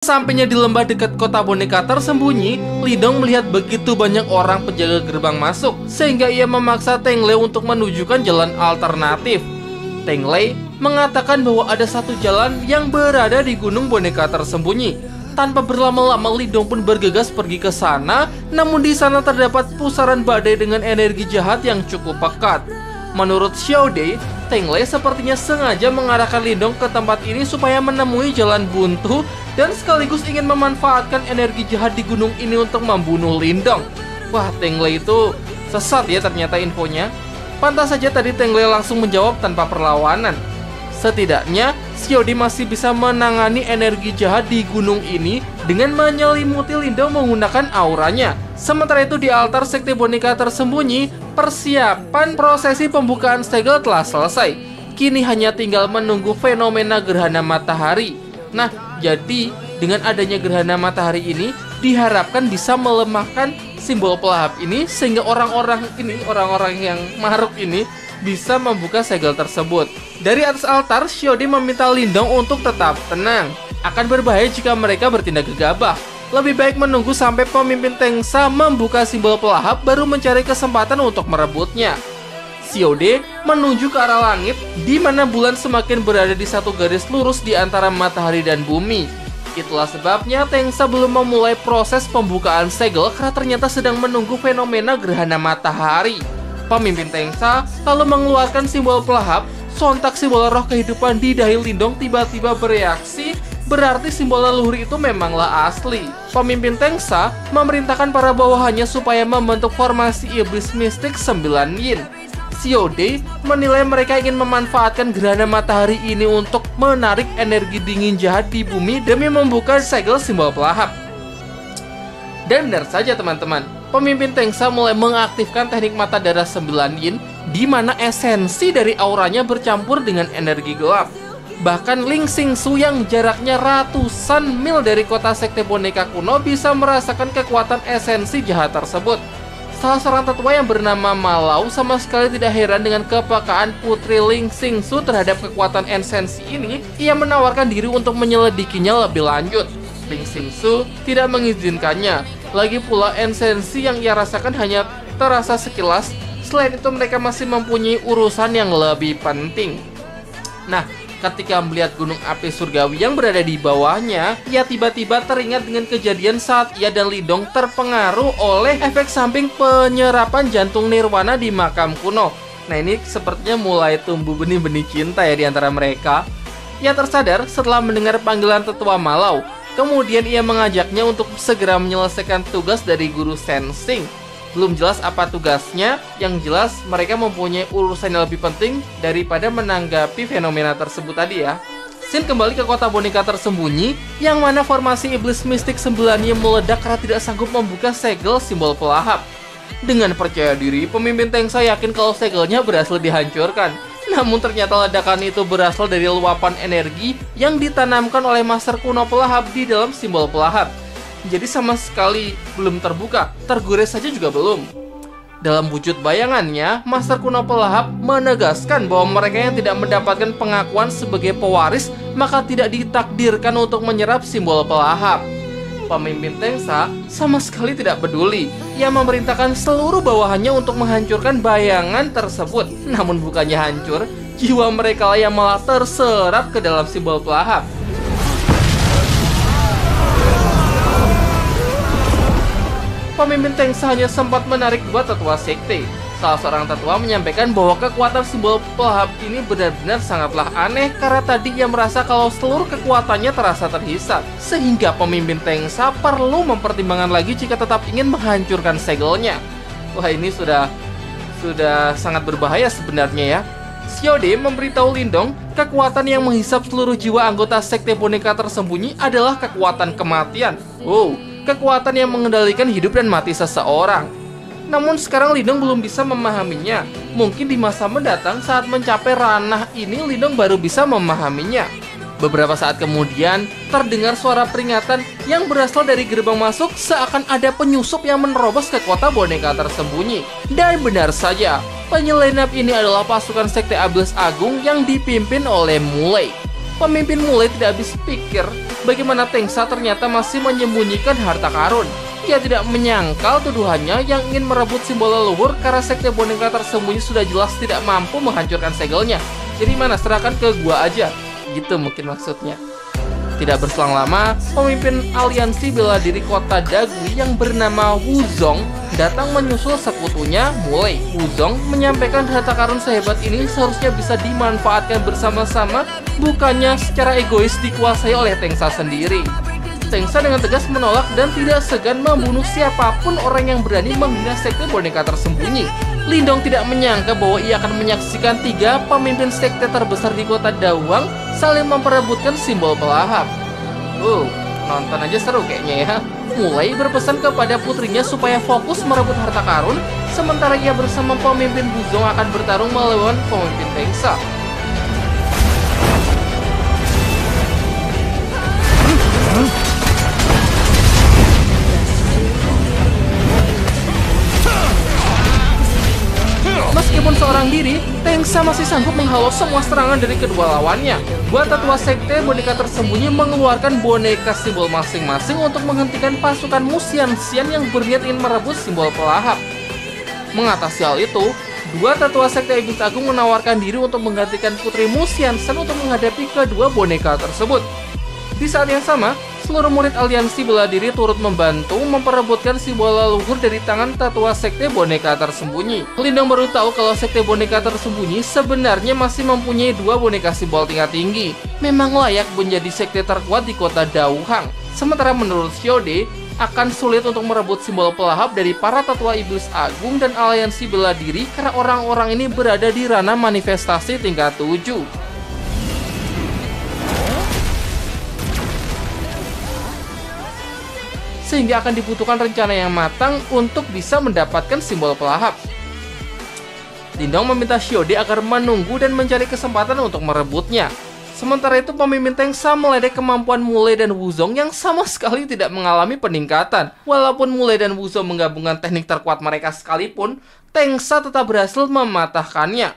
Sampainya di lembah dekat kota boneka tersembunyi, Lindong melihat begitu banyak orang penjaga gerbang masuk, sehingga ia memaksa Teng Lei untuk menunjukkan jalan alternatif. Teng Lei mengatakan bahwa ada satu jalan yang berada di gunung boneka tersembunyi. Tanpa berlama-lama, Lindong pun bergegas pergi ke sana, namun di sana terdapat pusaran badai dengan energi jahat yang cukup pekat. Menurut Xiao Dei, Teng Lei sepertinya sengaja mengarahkan Lindong ke tempat ini supaya menemui jalan buntu dan sekaligus ingin memanfaatkan energi jahat di gunung ini untuk membunuh Lindong. Wah, Teng Lei itu sesat ya ternyata infonya. Pantas saja tadi Teng Lei langsung menjawab tanpa perlawanan. Setidaknya, Xiao Dei masih bisa menangani energi jahat di gunung ini dengan menyelimuti Lindong menggunakan auranya. Sementara itu di altar sekte boneka tersembunyi, persiapan prosesi pembukaan segel telah selesai. Kini hanya tinggal menunggu fenomena gerhana matahari. Nah, jadi dengan adanya gerhana matahari ini diharapkan bisa melemahkan simbol pelahap ini sehingga orang-orang yang maruk ini bisa membuka segel tersebut. Dari atas altar, Xiao Dei meminta Lindong untuk tetap tenang. Akan berbahaya jika mereka bertindak gegabah. Lebih baik menunggu sampai pemimpin Tengsa membuka simbol pelahap baru mencari kesempatan untuk merebutnya. Xiao Dei menuju ke arah langit, di mana bulan semakin berada di satu garis lurus di antara matahari dan bumi. Itulah sebabnya Tengsa belum memulai proses pembukaan segel karena ternyata sedang menunggu fenomena gerhana matahari. Pemimpin Tengsa lalu mengeluarkan simbol pelahap. Sontak simbol roh kehidupan di dahi Lindong tiba-tiba bereaksi. Berarti simbol leluhur itu memanglah asli. Pemimpin Tengsa memerintahkan para bawahannya supaya membentuk formasi iblis mistik 9 yin. Xiao Dei menilai mereka ingin memanfaatkan gerhana matahari ini untuk menarik energi dingin jahat di bumi demi membuka segel simbol pelahap. Dan benar saja teman-teman, pemimpin Tengsa mulai mengaktifkan teknik mata darah 9 yin, di mana esensi dari auranya bercampur dengan energi gelap. Bahkan Ling Xingsu yang jaraknya ratusan mil dari kota sekte boneka kuno bisa merasakan kekuatan esensi jahat tersebut. Salah seorang tetua yang bernama Malau sama sekali tidak heran dengan kepekaan putri Ling Xingsu terhadap kekuatan esensi ini. Ia menawarkan diri untuk menyelidikinya lebih lanjut. Ling Xingsu tidak mengizinkannya. Lagi pula esensi yang ia rasakan hanya terasa sekilas. Selain itu mereka masih mempunyai urusan yang lebih penting. Nah, ketika melihat gunung api surgawi yang berada di bawahnya, ia tiba-tiba teringat dengan kejadian saat ia dan Lindong terpengaruh oleh efek samping penyerapan jantung nirwana di makam kuno. Nah, ini sepertinya mulai tumbuh benih-benih cinta ya di antara mereka. Ia tersadar setelah mendengar panggilan tetua Malau. Kemudian ia mengajaknya untuk segera menyelesaikan tugas dari guru Sensing. Belum jelas apa tugasnya, yang jelas mereka mempunyai urusan yang lebih penting daripada menanggapi fenomena tersebut tadi ya. Sin kembali ke kota boneka tersembunyi, yang mana formasi iblis mistik 9-nya meledak karena tidak sanggup membuka segel simbol pelahap. Dengan percaya diri, pemimpin Tengsa yakin kalau segelnya berhasil dihancurkan. Namun ternyata ledakan itu berasal dari luapan energi yang ditanamkan oleh master kuno pelahap di dalam simbol pelahap. Jadi sama sekali belum terbuka, tergores saja juga belum. Dalam wujud bayangannya, Master kuno pelahap menegaskan bahwa mereka yang tidak mendapatkan pengakuan sebagai pewaris maka tidak ditakdirkan untuk menyerap simbol pelahap. Pemimpin Tengsa sama sekali tidak peduli. Ia memerintahkan seluruh bawahannya untuk menghancurkan bayangan tersebut. Namun bukannya hancur, jiwa mereka yang malah terserap ke dalam simbol pelahap. Pemimpin Tengsa hanya sempat menarik dua tetua sekte. Salah seorang tetua menyampaikan bahwa kekuatan simbol pelahap ini benar-benar sangatlah aneh karena tadi ia merasa kalau seluruh kekuatannya terasa terhisap. Sehingga pemimpin Tengsa perlu mempertimbangkan lagi jika tetap ingin menghancurkan segelnya. Wah, ini sudah sangat berbahaya sebenarnya ya. Xiao Dei memberitahu Lindong, kekuatan yang menghisap seluruh jiwa anggota sekte boneka tersembunyi adalah kekuatan kematian. Kekuatan yang mengendalikan hidup dan mati seseorang. Namun sekarang Lindong belum bisa memahaminya. Mungkin di masa mendatang saat mencapai ranah ini Lindong baru bisa memahaminya. Beberapa saat kemudian terdengar suara peringatan yang berasal dari gerbang masuk, seakan ada penyusup yang menerobos ke kota boneka tersembunyi. Dan benar saja, penyelenap ini adalah pasukan sekte Iblis Agung yang dipimpin oleh Mulei. Pemimpin Mulei tidak habis pikir, bagaimana Tengsa ternyata masih menyembunyikan harta karun. Ia tidak menyangkal tuduhannya yang ingin merebut simbol leluhur karena sekte boneka tersembunyi sudah jelas tidak mampu menghancurkan segelnya. Jadi mana, serahkan ke gua aja. Gitu mungkin maksudnya. Tidak berselang lama, pemimpin aliansi bela diri kota Dagui yang bernama Wuzong datang menyusul sekutunya Mulai. Wuzong menyampaikan harta karun sehebat ini seharusnya bisa dimanfaatkan bersama-sama, bukannya secara egois dikuasai oleh Tengsa sendiri. Tengsa dengan tegas menolak dan tidak segan membunuh siapapun orang yang berani menghina sekte boneka tersembunyi. Lindong tidak menyangka bahwa ia akan menyaksikan 3 pemimpin sekte terbesar di kota Dawang saling memperebutkan simbol pelahap. Nonton aja seru kayaknya ya. Mulai berpesan kepada putrinya supaya fokus merebut harta karun, sementara ia bersama pemimpin Wuzong akan bertarung melawan pemimpin Tengsa. Meskipun seorang diri, Tengsa masih sanggup menghalau semua serangan dari kedua lawannya. Dua tetua sekte boneka tersembunyi mengeluarkan boneka simbol masing-masing untuk menghentikan pasukan Musian-Sian yang berniat ingin merebut simbol pelahap. Mengatasi hal itu, dua tetua sekte iblis agung menawarkan diri untuk menggantikan putri Musian-Sian untuk menghadapi kedua boneka tersebut. Di saat yang sama, seluruh murid aliansi bela diri turut membantu memperebutkan simbol leluhur dari tangan tetua sekte boneka tersembunyi. Lindong baru tahu kalau sekte boneka tersembunyi sebenarnya masih mempunyai 2 boneka simbol tingkat tinggi. Memang layak menjadi sekte terkuat di kota Dauhang. Sementara menurut Xiode, akan sulit untuk merebut simbol pelahap dari para tetua iblis agung dan aliansi bela diri karena orang-orang ini berada di ranah manifestasi tingkat 7. Sehingga akan dibutuhkan rencana yang matang untuk bisa mendapatkan simbol pelahap. Lindong meminta Xiode agar menunggu dan mencari kesempatan untuk merebutnya. Sementara itu pemimpin Tengsa meledek kemampuan Mulai dan Wuzong yang sama sekali tidak mengalami peningkatan. Walaupun Mulai dan Wuzong menggabungkan teknik terkuat mereka sekalipun, Tengsa tetap berhasil mematahkannya.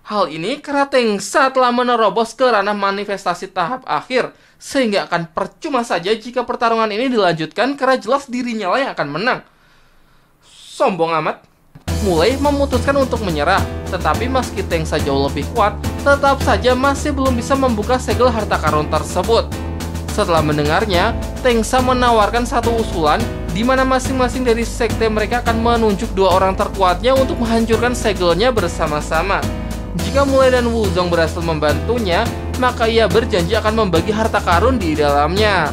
Hal ini karena Tengsa telah menerobos ke ranah manifestasi tahap akhir, sehingga akan percuma saja jika pertarungan ini dilanjutkan karena jelas dirinya lah yang akan menang. Sombong amat. Mulai memutuskan untuk menyerah, tetapi meski Tengsa jauh lebih kuat, tetap saja masih belum bisa membuka segel harta karun tersebut. Setelah mendengarnya, Tengsa menawarkan satu usulan di mana masing-masing dari sekte mereka akan menunjuk 2 orang terkuatnya untuk menghancurkan segelnya bersama-sama. Jika Mulai dan Wuzong berhasil membantunya, maka ia berjanji akan membagi harta karun di dalamnya.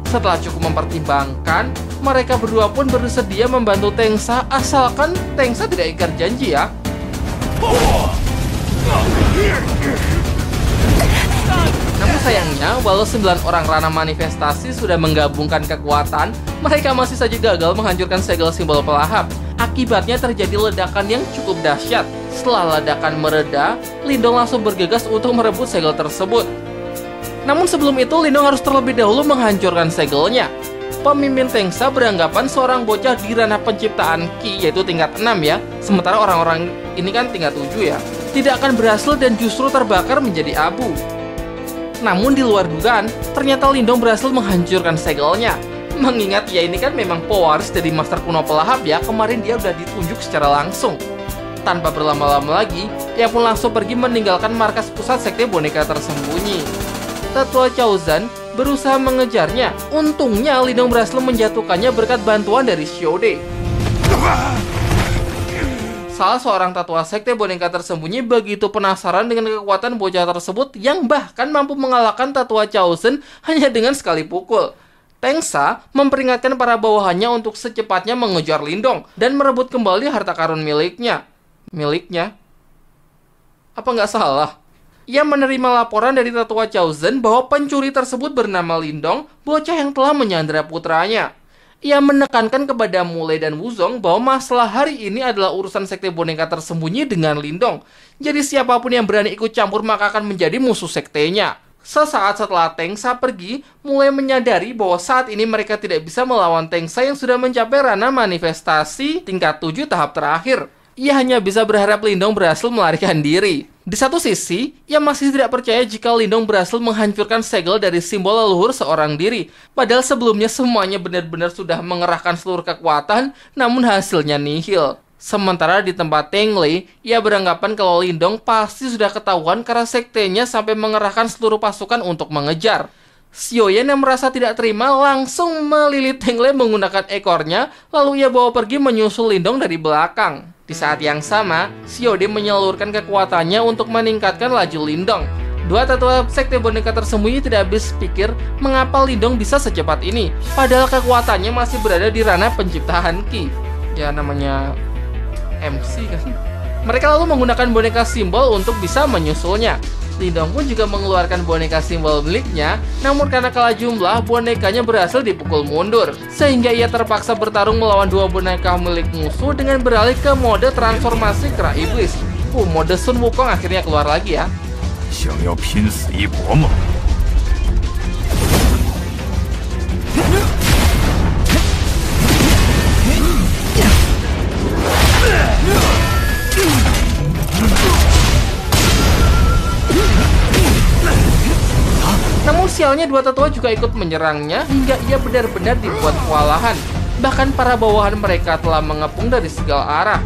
Setelah cukup mempertimbangkan, mereka berdua pun bersedia membantu Tengsa asalkan Tengsa tidak ingkar janji ya. Namun sayangnya, walau 9 orang ranah manifestasi sudah menggabungkan kekuatan, mereka masih saja gagal menghancurkan segel simbol pelahap. Akibatnya terjadi ledakan yang cukup dahsyat. Setelah ledakan mereda, Lindong langsung bergegas untuk merebut segel tersebut. Namun sebelum itu, Lindong harus terlebih dahulu menghancurkan segelnya. Pemimpin Tengsa beranggapan seorang bocah di ranah penciptaan Ki, yaitu tingkat 6 ya, sementara orang-orang ini kan tingkat 7 ya, tidak akan berhasil dan justru terbakar menjadi abu. Namun di luar dugaan, ternyata Lindong berhasil menghancurkan segelnya. Mengingat ya ini kan memang pewaris dari Master Kuno Pelahap ya, kemarin dia udah ditunjuk secara langsung. Tanpa berlama-lama lagi, ia pun langsung pergi meninggalkan markas pusat sekte boneka tersembunyi. Tetua Chaozan berusaha mengejarnya. Untungnya Lindong berhasil menjatuhkannya berkat bantuan dari Xiode. Salah seorang tetua sekte boneka tersembunyi begitu penasaran dengan kekuatan bocah tersebut yang bahkan mampu mengalahkan tetua Chaozan hanya dengan sekali pukul. Tengsa memperingatkan para bawahannya untuk secepatnya mengejar Lindong dan merebut kembali harta karun miliknya. Miliknya? Apa nggak salah? Ia menerima laporan dari tetua Chaozan bahwa pencuri tersebut bernama Lindong, bocah yang telah menyandera putranya. Ia menekankan kepada Mulai dan Wuzong bahwa masalah hari ini adalah urusan sekte boneka tersembunyi dengan Lindong. Jadi siapapun yang berani ikut campur maka akan menjadi musuh sektenya. Sesaat setelah Tengsa pergi, Mulai menyadari bahwa saat ini mereka tidak bisa melawan Tengsa yang sudah mencapai ranah manifestasi tingkat 7 tahap terakhir. Ia hanya bisa berharap Lindong berhasil melarikan diri. Di satu sisi, ia masih tidak percaya jika Lindong berhasil menghancurkan segel dari simbol leluhur seorang diri. Padahal sebelumnya semuanya benar-benar sudah mengerahkan seluruh kekuatan, namun hasilnya nihil. Sementara di tempat Teng Lei, ia beranggapan kalau Lindong pasti sudah ketahuan karena sektenya sampai mengerahkan seluruh pasukan untuk mengejar. Xiaoyan yang merasa tidak terima langsung melilit Teng Lei menggunakan ekornya, lalu ia bawa pergi menyusul Lindong dari belakang. Di saat yang sama, Xiaode menyalurkan kekuatannya untuk meningkatkan laju Lindong. Dua tetua sekte boneka tersembunyi tidak habis pikir mengapa Lindong bisa secepat ini, padahal kekuatannya masih berada di ranah penciptaan Qi. Ya namanya MC kan. Mereka lalu menggunakan boneka simbol untuk bisa menyusulnya. Lindong pun juga mengeluarkan boneka simbol miliknya, namun karena kalah jumlah, bonekanya berhasil dipukul mundur. Sehingga ia terpaksa bertarung melawan dua boneka milik musuh dengan beralih ke mode transformasi kera iblis. Mode Sun Wukong akhirnya keluar lagi ya. Namun sialnya dua tetua juga ikut menyerangnya hingga ia benar-benar dibuat kewalahan. Bahkan para bawahan mereka telah mengepung dari segala arah.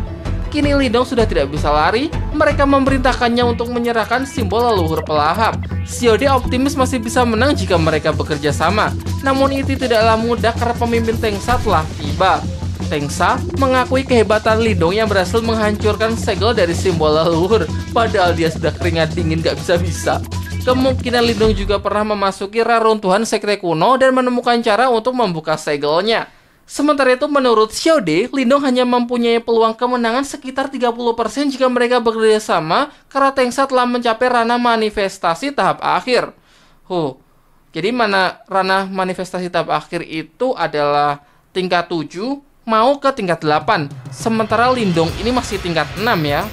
Kini Lindong sudah tidak bisa lari, mereka memerintahkannya untuk menyerahkan simbol leluhur pelahap. Xiaode optimis masih bisa menang jika mereka bekerja sama. Namun itu tidaklah mudah karena pemimpin Tengsa telah tiba. Tengsa mengakui kehebatan Lindong yang berhasil menghancurkan segel dari simbol leluhur, padahal dia sudah keringat dingin gak bisa-bisa. Kemungkinan Lindong juga pernah memasuki reruntuhan sekte kuno dan menemukan cara untuk membuka segelnya. Sementara itu menurut Xiaode, Lindong hanya mempunyai peluang kemenangan sekitar 30% jika mereka bekerja sama karena Tengsa telah mencapai ranah manifestasi tahap akhir. Jadi ranah manifestasi tahap akhir itu adalah tingkat 7 mau ke tingkat 8. Sementara Lindong ini masih tingkat 6 ya.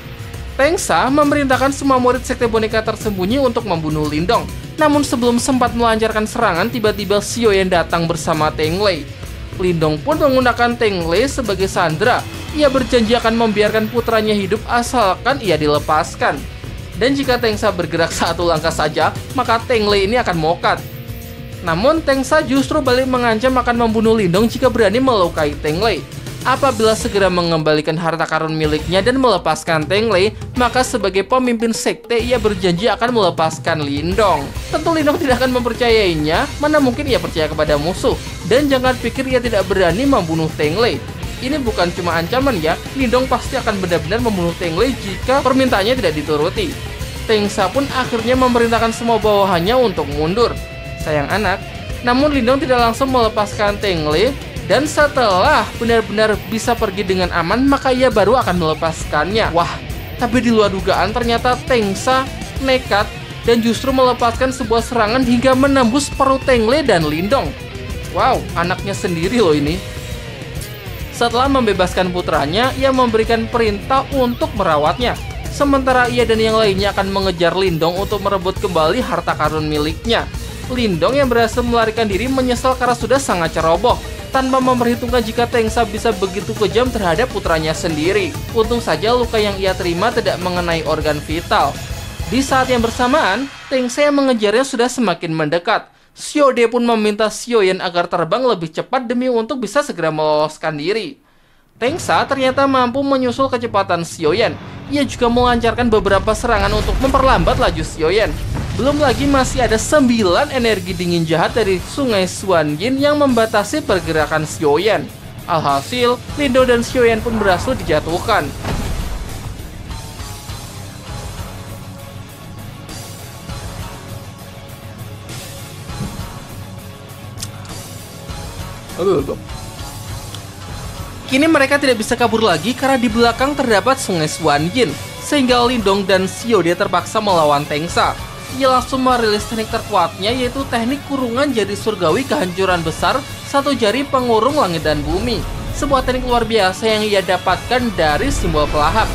Tengsa memerintahkan semua murid sekte boneka tersembunyi untuk membunuh Lindong. Namun sebelum sempat melancarkan serangan, tiba-tiba Xiaoyan datang bersama Teng Lei. Lindong pun menggunakan Teng Lei sebagai sandera. Ia berjanji akan membiarkan putranya hidup asalkan ia dilepaskan. Dan jika Tengsa bergerak satu langkah saja, maka Teng Lei ini akan mokat. Namun Tengsa justru balik mengancam akan membunuh Lindong jika berani melukai Teng Lei. Apabila segera mengembalikan harta karun miliknya dan melepaskan Teng Lei, maka sebagai pemimpin sekte ia berjanji akan melepaskan Lindong. Tentu Lindong tidak akan mempercayainya, mana mungkin ia percaya kepada musuh. Dan jangan pikir ia tidak berani membunuh Teng Lei. Ini bukan cuma ancaman ya, Lindong pasti akan benar-benar membunuh Teng Lei jika permintaannya tidak dituruti. Tengsa pun akhirnya memerintahkan semua bawahannya untuk mundur. Sayang anak, namun Lindong tidak langsung melepaskan Teng Lei. Dan setelah benar-benar bisa pergi dengan aman, maka ia baru akan melepaskannya. Wah, tapi di luar dugaan ternyata Tengsa nekat dan justru melepaskan sebuah serangan hingga menembus perut Teng Lei dan Lindong. Wow, anaknya sendiri loh ini. Setelah membebaskan putranya, ia memberikan perintah untuk merawatnya. Sementara ia dan yang lainnya akan mengejar Lindong untuk merebut kembali harta karun miliknya. Lindong yang berhasil melarikan diri menyesal karena sudah sangat ceroboh, tanpa memperhitungkan jika Tengsa bisa begitu kejam terhadap putranya sendiri. Untung saja luka yang ia terima tidak mengenai organ vital. Di saat yang bersamaan, Tengsa yang mengejarnya sudah semakin mendekat. Xiaode pun meminta Xiaoyan agar terbang lebih cepat demi untuk bisa segera meloloskan diri. Tengsa ternyata mampu menyusul kecepatan Xiaoyan. Ia juga melancarkan beberapa serangan untuk memperlambat laju Xiaoyan. Belum lagi masih ada 9 energi dingin jahat dari sungai Xuanyin yang membatasi pergerakan Xiaoyan. Alhasil, Lindong dan Xiaoyan pun berhasil dijatuhkan. Kini mereka tidak bisa kabur lagi karena di belakang terdapat sungai Xuanyin, sehingga Lindong dan Xiaode terpaksa melawan Tengsa. Ia langsung merilis teknik terkuatnya, yaitu teknik kurungan jari surgawi kehancuran besar, satu jari pengurung langit dan bumi. Sebuah teknik luar biasa yang ia dapatkan dari simbol pelahap.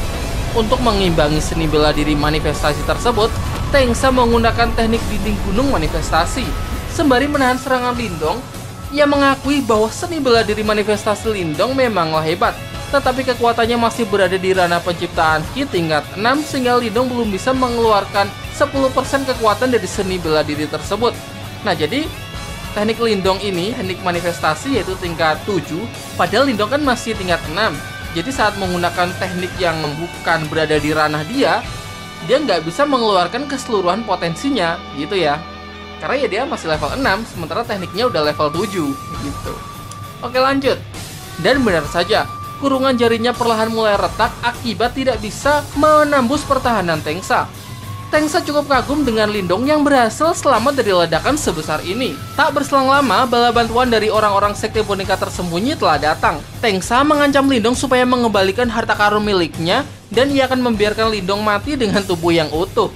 Untuk mengimbangi seni bela diri manifestasi tersebut, Tengsa menggunakan teknik dinding gunung manifestasi. Sembari menahan serangan Lindong, ia mengakui bahwa seni bela diri manifestasi Lindong memanglah hebat. tetapi kekuatannya masih berada di ranah penciptaan Ki tingkat 6 sehingga Lindong belum bisa mengeluarkan 10% kekuatan dari seni bela diri tersebut. Nah, jadi teknik Lindong ini, teknik manifestasi yaitu tingkat 7, padahal Lindong kan masih tingkat 6. Jadi saat menggunakan teknik yang bukan berada di ranah dia nggak bisa mengeluarkan keseluruhan potensinya, gitu ya. Karena ya dia masih level 6, sementara tekniknya udah level 7, gitu. Oke, lanjut. Dan benar saja, kurungan jarinya perlahan mulai retak akibat tidak bisa menembus pertahanan Tengsa. Tengsa cukup kagum dengan Lindong yang berhasil selamat dari ledakan sebesar ini. Tak berselang lama, bala bantuan dari orang-orang sekte boneka tersembunyi telah datang. Tengsa mengancam Lindong supaya mengembalikan harta karun miliknya dan ia akan membiarkan Lindong mati dengan tubuh yang utuh.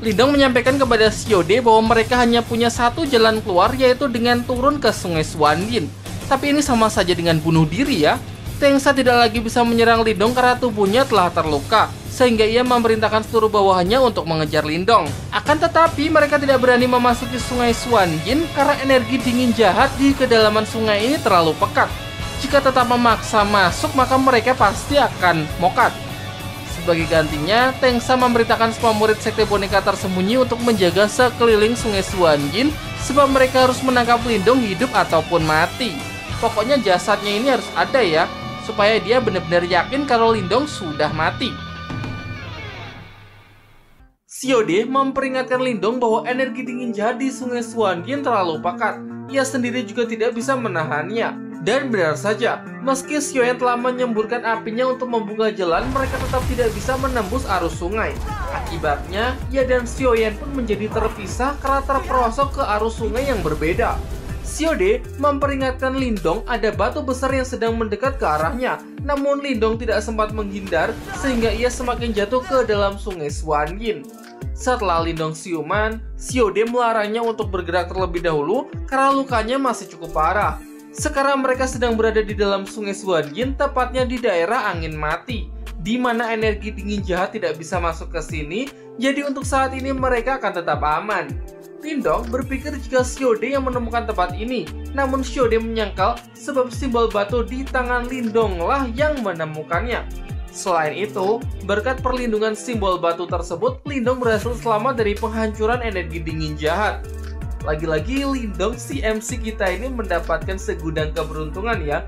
Lindong menyampaikan kepada Xiode bahwa mereka hanya punya satu jalan keluar, yaitu dengan turun ke sungai Xuanyin. Tapi ini sama saja dengan bunuh diri ya. Tengsa tidak lagi bisa menyerang Lindong karena tubuhnya telah terluka, sehingga ia memerintahkan seluruh bawahannya untuk mengejar Lindong. Akan tetapi mereka tidak berani memasuki sungai Xuanyin karena energi dingin jahat di kedalaman sungai ini terlalu pekat. Jika tetap memaksa masuk maka mereka pasti akan mokat. Sebagai gantinya, Tengsa memerintahkan semua murid sekte boneka tersembunyi untuk menjaga sekeliling sungai Xuanyin sebab mereka harus menangkap Lindong hidup ataupun mati. Pokoknya jasadnya ini harus ada ya, supaya dia benar-benar yakin kalau Lindong sudah mati. Xiode memperingatkan Lindong bahwa energi dingin jahat di sungai Xuanyin terlalu pekat. Ia sendiri juga tidak bisa menahannya. Dan benar saja, meski Xioyan telah menyemburkan apinya untuk membuka jalan, mereka tetap tidak bisa menembus arus sungai. Akibatnya, ia dan Xioyan pun menjadi terpisah karena terperosok ke arus sungai yang berbeda. Xiode memperingatkan Lindong ada batu besar yang sedang mendekat ke arahnya. Namun Lindong tidak sempat menghindar sehingga ia semakin jatuh ke dalam sungai Xuanyin. Setelah Lindong siuman, Xiode melarangnya untuk bergerak terlebih dahulu karena lukanya masih cukup parah. Sekarang mereka sedang berada di dalam sungai Xuanyin, tepatnya di daerah angin mati, di mana energi dingin jahat tidak bisa masuk ke sini, jadi untuk saat ini mereka akan tetap aman. Lindong berpikir jika Xiode yang menemukan tempat ini, namun Xiode menyangkal sebab simbol batu di tangan Lindonglah yang menemukannya. Selain itu, berkat perlindungan simbol batu tersebut, Lindong berhasil selamat dari penghancuran energi dingin jahat. Lagi-lagi Lindong si MC kita ini mendapatkan segudang keberuntungan ya.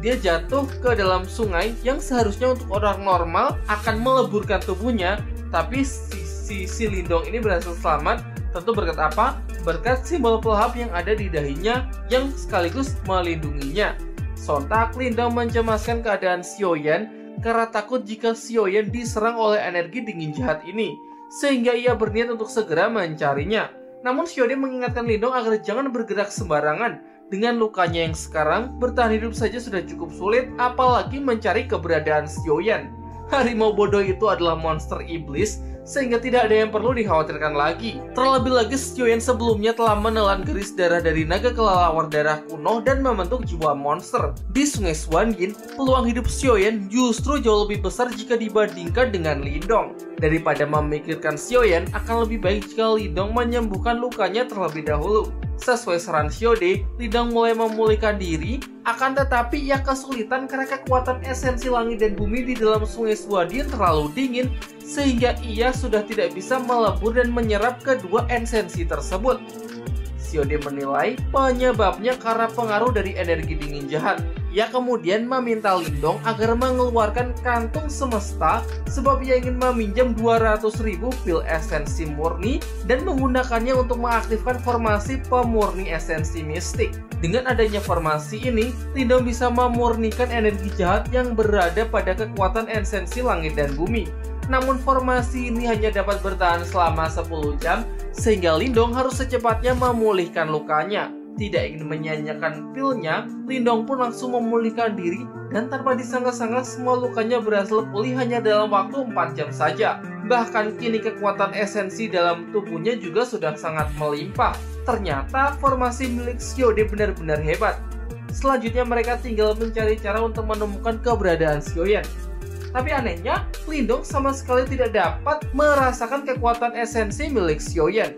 Dia jatuh ke dalam sungai yang seharusnya untuk orang normal akan meleburkan tubuhnya, tapi si Lindong ini berhasil selamat. Tentu berkat apa? Berkat simbol pelahap yang ada di dahinya yang sekaligus melindunginya. Sontak Lindong mencemaskan keadaan Xioyan karena takut jika Xioyan diserang oleh energi dingin jahat ini, sehingga ia berniat untuk segera mencarinya. Namun Xiode mengingatkan Lindong agar jangan bergerak sembarangan. Dengan lukanya yang sekarang, bertahan hidup saja sudah cukup sulit, apalagi mencari keberadaan Xioyan. Harimau bodoh itu adalah monster iblis, sehingga tidak ada yang perlu dikhawatirkan lagi. Terlebih lagi Xioyan sebelumnya telah menelan garis darah dari naga kelelawar darah kuno dan membentuk jiwa monster. Di sungai Xuanyin, peluang hidup Xioyan justru jauh lebih besar jika dibandingkan dengan Lindong. Daripada memikirkan Xioyan, akan lebih baik jika Lindong menyembuhkan lukanya terlebih dahulu. Sesuai saran Xiode, Lindong mulai memulihkan diri, akan tetapi ia kesulitan karena kekuatan esensi langit dan bumi di dalam sungai Xuanyin terlalu dingin, sehingga ia sudah tidak bisa melebur dan menyerap kedua esensi tersebut. Xiode menilai penyebabnya karena pengaruh dari energi dingin jahat. Ia kemudian meminta Lindong agar mengeluarkan kantung semesta sebab ia ingin meminjam 200.000 pil esensi murni dan menggunakannya untuk mengaktifkan formasi pemurni esensi mistik. Dengan adanya formasi ini, Lindong bisa memurnikan energi jahat yang berada pada kekuatan esensi langit dan bumi. Namun formasi ini hanya dapat bertahan selama 10 jam, sehingga Lindong harus secepatnya memulihkan lukanya. Tidak ingin menyanyiakan pilnya, Lindong pun langsung memulihkan diri dan tanpa disangka-sangka semua lukanya berhasil pulih hanya dalam waktu 4 jam saja. Bahkan kini kekuatan esensi dalam tubuhnya juga sudah sangat melimpah. Ternyata formasi milik Xiode benar-benar hebat. Selanjutnya mereka tinggal mencari cara untuk menemukan keberadaan Xioyan. Tapi anehnya, Lindong sama sekali tidak dapat merasakan kekuatan esensi milik Xioyan.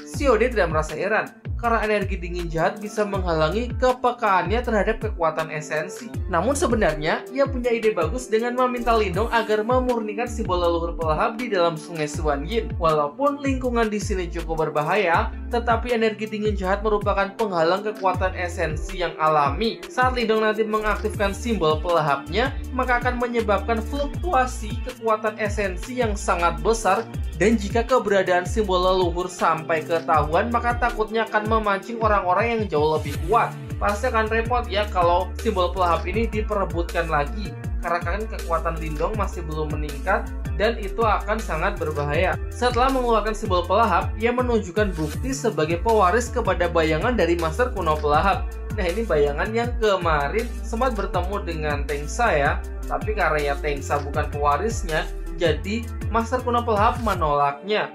Xiode tidak merasa heran. karena energi dingin jahat bisa menghalangi kepekaannya terhadap kekuatan esensi. Namun sebenarnya, ia punya ide bagus dengan meminta Lindong agar memurnikan simbol leluhur pelahap di dalam sungai Suanyin. Walaupun lingkungan di sini cukup berbahaya, tetapi energi dingin jahat merupakan penghalang kekuatan esensi yang alami. Saat Lindong nanti mengaktifkan simbol pelahapnya, maka akan menyebabkan fluktuasi kekuatan esensi yang sangat besar, dan jika keberadaan simbol leluhur sampai ketahuan, maka takutnya akan memancing orang-orang yang jauh lebih kuat. Pasti akan repot ya kalau simbol pelahap ini diperebutkan lagi, karena kan kekuatan Lindong masih belum meningkat dan itu akan sangat berbahaya. Setelah mengeluarkan simbol pelahap, ia menunjukkan bukti sebagai pewaris kepada bayangan dari Master kuno pelahap. Nah, ini bayangan yang kemarin sempat bertemu dengan Tengsa ya, tapi karena Tengsa bukan pewarisnya, jadi Master kuno pelahap menolaknya.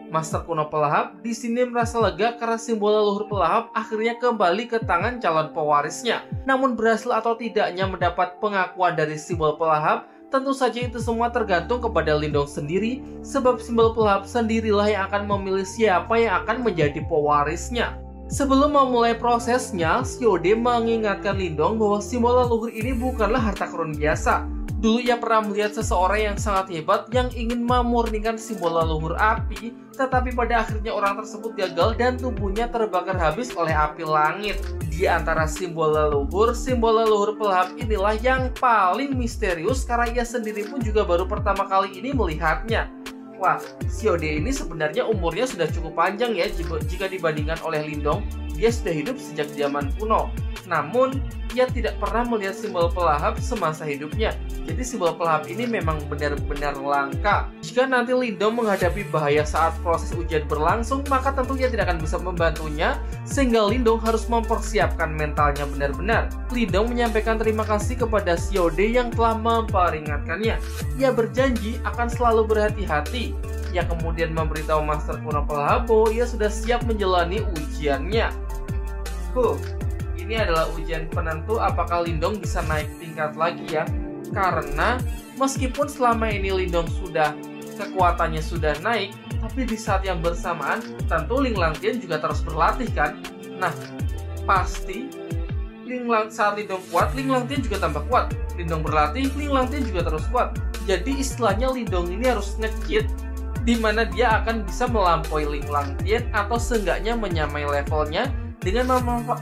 Master kuno pelahap di sini merasa lega karena simbol leluhur pelahap akhirnya kembali ke tangan calon pewarisnya. Namun berhasil atau tidaknya mendapat pengakuan dari simbol pelahap, tentu saja itu semua tergantung kepada Lindong sendiri, sebab simbol pelahap sendirilah yang akan memilih siapa yang akan menjadi pewarisnya. Sebelum memulai prosesnya, Xiaode mengingatkan Lindong bahwa simbol leluhur ini bukanlah harta karun biasa. Dulu ia pernah melihat seseorang yang sangat hebat yang ingin memurnikan simbol leluhur api, tetapi pada akhirnya orang tersebut gagal dan tubuhnya terbakar habis oleh api langit. Di antara simbol leluhur pelahap inilah yang paling misterius karena ia sendiri pun juga baru pertama kali ini melihatnya. Wah, Xiaode ini sebenarnya umurnya sudah cukup panjang ya jika dibandingkan oleh Lindong. Dia sudah hidup sejak zaman kuno. Namun, ia tidak pernah melihat simbol pelahap semasa hidupnya. Jadi simbol pelahap ini memang benar-benar langka. Jika nanti Lindong menghadapi bahaya saat proses ujian berlangsung, maka tentu ia tidak akan bisa membantunya, sehingga Lindong harus mempersiapkan mentalnya benar-benar. Lindong menyampaikan terima kasih kepada Xiaode yang telah memperingatkannya. Ia berjanji akan selalu berhati-hati. Ia kemudian memberitahu Master kuno pelahap bahwa ia sudah siap menjalani ujiannya. Ini adalah ujian penentu apakah Lindong bisa naik tingkat lagi ya. Karena meskipun selama ini Lindong kekuatannya sudah naik, tapi di saat yang bersamaan tentu Ling Langtian juga terus berlatih kan. Nah, pasti saat Lindong kuat, Ling Langtian juga tambah kuat. Lindong berlatih, Ling Langtian juga terus kuat. Jadi istilahnya Lindong ini harus nge-cheat, di mana dia akan bisa melampaui Ling Langtian atau seenggaknya menyamai levelnya dengan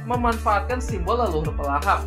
memanfaatkan simbol leluhur pelahap.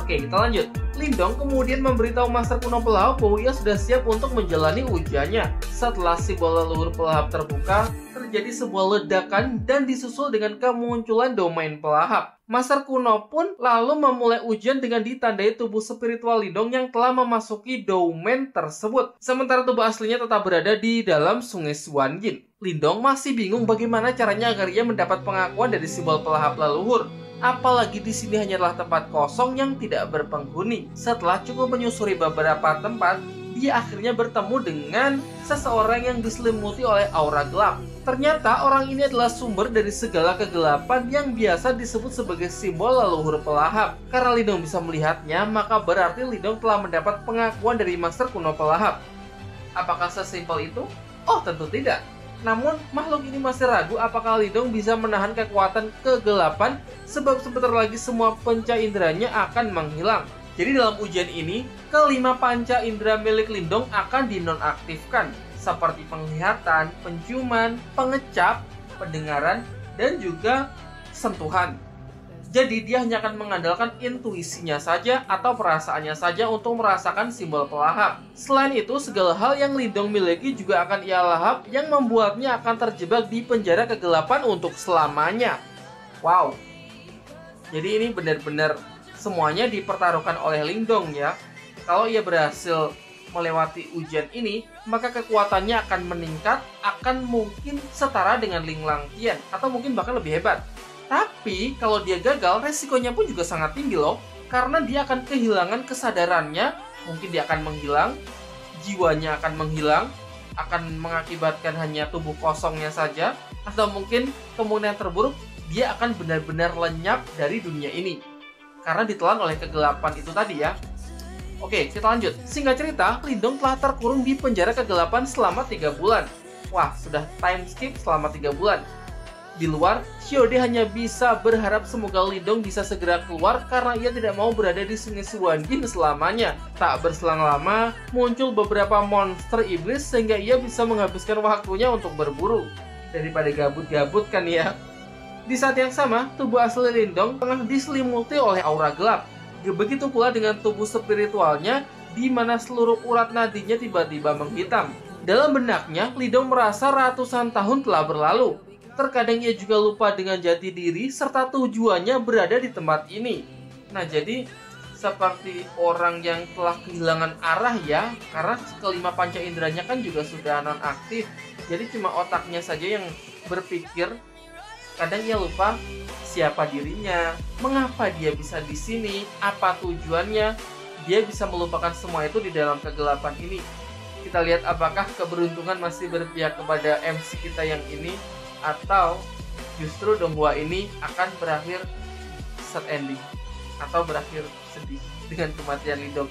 Oke, kita lanjut. Lindong kemudian memberitahu Master kuno pelahap bahwa ia sudah siap untuk menjalani ujiannya. Setelah simbol leluhur pelahap terbuka, terjadi sebuah ledakan dan disusul dengan kemunculan domain pelahap. Master kuno pun lalu memulai ujian dengan ditandai tubuh spiritual Lindong yang telah memasuki domain tersebut. Sementara tubuh aslinya tetap berada di dalam sungai Suanyin. Lindong masih bingung bagaimana caranya agar ia mendapat pengakuan dari simbol pelahap leluhur. Apalagi di sini hanyalah tempat kosong yang tidak berpenghuni. Setelah cukup menyusuri beberapa tempat, dia akhirnya bertemu dengan seseorang yang diselimuti oleh aura gelap. Ternyata orang ini adalah sumber dari segala kegelapan yang biasa disebut sebagai simbol leluhur pelahap. Karena Lindong bisa melihatnya, maka berarti Lindong telah mendapat pengakuan dari Master kuno pelahap. Apakah sesimpel itu? Oh, tentu tidak. Namun, makhluk ini masih ragu apakah Lindong bisa menahan kekuatan kegelapan, sebab sebentar lagi semua panca inderanya akan menghilang. Jadi dalam ujian ini, kelima panca indera milik Lindong akan dinonaktifkan, seperti penglihatan, penciuman, pengecap, pendengaran, dan juga sentuhan. Jadi dia hanya akan mengandalkan intuisinya saja atau perasaannya saja untuk merasakan simbol pelahap. Selain itu, segala hal yang Lindong miliki juga akan ia lahap, yang membuatnya akan terjebak di penjara kegelapan untuk selamanya. Wow. Jadi ini benar-benar semuanya dipertaruhkan oleh Lindong ya. Kalau ia berhasil melewati ujian ini, maka kekuatannya akan meningkat, akan mungkin setara dengan Ling Langtian, atau mungkin bahkan lebih hebat. Tapi, kalau dia gagal, resikonya pun juga sangat tinggi loh. Karena dia akan kehilangan kesadarannya, mungkin dia akan menghilang, jiwanya akan menghilang, akan mengakibatkan hanya tubuh kosongnya saja, atau mungkin kemungkinan terburuk, dia akan benar-benar lenyap dari dunia ini. Karena ditelan oleh kegelapan itu tadi ya. Oke, kita lanjut. Singkat cerita, Lindong telah terkurung di penjara kegelapan selama 3 bulan. Wah, sudah time skip selama 3 bulan. Di luar, Xiaode hanya bisa berharap semoga Lindong bisa segera keluar karena ia tidak mau berada di Sungai Suwanjin selamanya. Tak berselang lama, muncul beberapa monster iblis sehingga ia bisa menghabiskan waktunya untuk berburu. Daripada gabut-gabut kan ya. Di saat yang sama, tubuh asli Lindong tengah diselimuti oleh aura gelap. Begitu pula dengan tubuh spiritualnya, di mana seluruh urat nadinya tiba-tiba menghitam. Dalam benaknya, Lindong merasa ratusan tahun telah berlalu. Terkadang ia juga lupa dengan jati diri serta tujuannya berada di tempat ini. Nah, jadi seperti orang yang telah kehilangan arah ya, karena kelima panca inderanya kan juga sudah nonaktif. Jadi cuma otaknya saja yang berpikir. Kadang ia lupa siapa dirinya, mengapa dia bisa di sini, apa tujuannya. Dia bisa melupakan semua itu di dalam kegelapan ini. Kita lihat apakah keberuntungan masih berpihak kepada MC kita yang ini, atau justru Donghua ini akan berakhir sad ending atau berakhir sedih dengan kematian Lindong.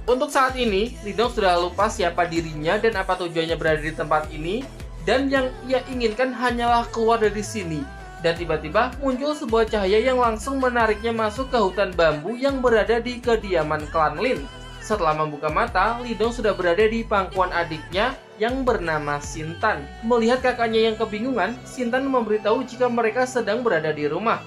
Untuk saat ini, Lindong sudah lupa siapa dirinya dan apa tujuannya berada di tempat ini, dan yang ia inginkan hanyalah keluar dari sini. Dan tiba-tiba muncul sebuah cahaya yang langsung menariknya masuk ke hutan bambu yang berada di kediaman klan Lin. Setelah membuka mata, Lindong sudah berada di pangkuan adiknya yang bernama Sintan. Melihat kakaknya yang kebingungan, Sintan memberitahu jika mereka sedang berada di rumah.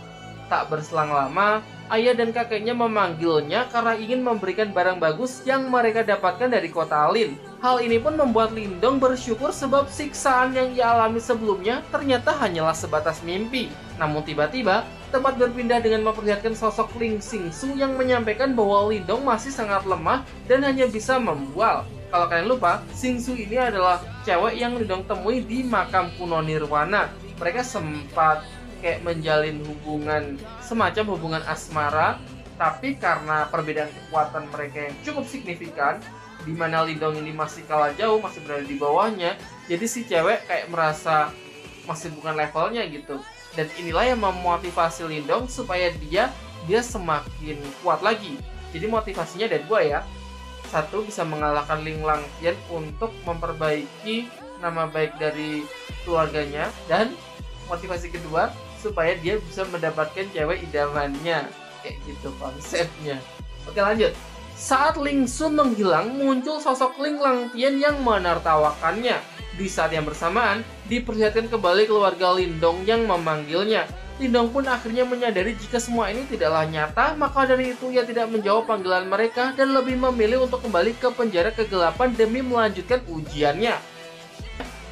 Tak berselang lama, ayah dan kakeknya memanggilnya karena ingin memberikan barang bagus yang mereka dapatkan dari kota Lin. Hal ini pun membuat Lindong bersyukur sebab siksaan yang ia alami sebelumnya ternyata hanyalah sebatas mimpi. Namun tiba-tiba, tempat berpindah dengan memperlihatkan sosok Ling Xingsu yang menyampaikan bahwa Lindong masih sangat lemah dan hanya bisa membual. Kalau kalian lupa, Xingsu ini adalah cewek yang Lindong temui di makam kuno Nirwana. Mereka sempat kayak menjalin hubungan, semacam hubungan asmara, tapi karena perbedaan kekuatan mereka yang cukup signifikan, di mana Lindong ini masih kalah jauh, masih berada di bawahnya, jadi si cewek kayak merasa masih bukan levelnya gitu. Dan inilah yang memotivasi Lindong supaya dia semakin kuat lagi. Jadi motivasinya ada dua ya. Satu, bisa mengalahkan Ling Langtian untuk memperbaiki nama baik dari keluarganya, dan motivasi kedua supaya dia bisa mendapatkan cewek idamannya. Kayak gitu konsepnya. Oke, lanjut. Saat Ling Sun menghilang, muncul sosok Ling Langtian yang menertawakannya. Di saat yang bersamaan, diperlihatkan kembali keluarga Lindong yang memanggilnya. Lindong pun akhirnya menyadari jika semua ini tidaklah nyata, maka dari itu ia tidak menjawab panggilan mereka dan lebih memilih untuk kembali ke penjara kegelapan demi melanjutkan ujiannya.